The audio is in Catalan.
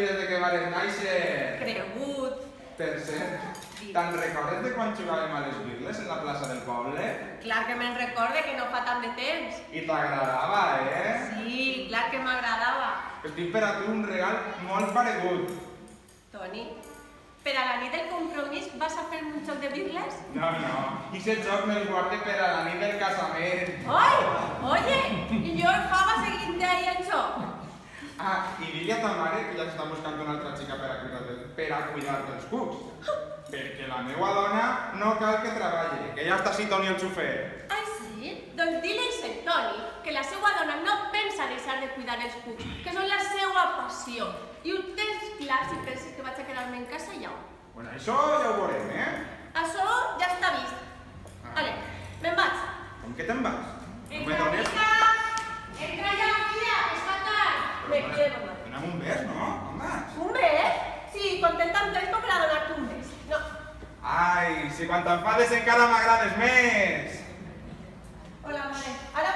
mi des que vares néixer. Cregut. Per cert, te'n recordes de quan jugàvem a les birles en la plaça del poble? Clar que me'n recorde, que no fa tant de temps. I t'agradava, eh? Sí, clar que m'agradava. Estic per a tu un regal molt paregut. Toni, per a la nit del compromís vas a fer un joc de birles? No, no, i aquest joc me'l guarde per a la nit del casament. Oi! Oye, i jo el fava seguint ahí el joc. Ah, i dile a ta mare que ja està buscant una altra xica per a cuidar dels cucs. Perquè la meua dona no cal que treballi, que ja està així Toni el xofer. Ai, sí? Doncs dile-li al Toni que la seva dona no pensa deixar de cuidar els cucs, que són la seva passió. I ho tens clar si penses que vaig a quedar-me en casa ja. Bueno, això ja ho veurem, eh? Això ja està vist. Vale, me'n vaig. Com que te'n vas? Entra, mica! Entra ja, filla, que es fa tard. Me quedo, mamà. Donem un bes, no? Home. Un bes? Sí, contenta amb tres com per a donar-te un bes. No. Ai, si quan t'enfades encara m'agrades més! Hola, mare. Ara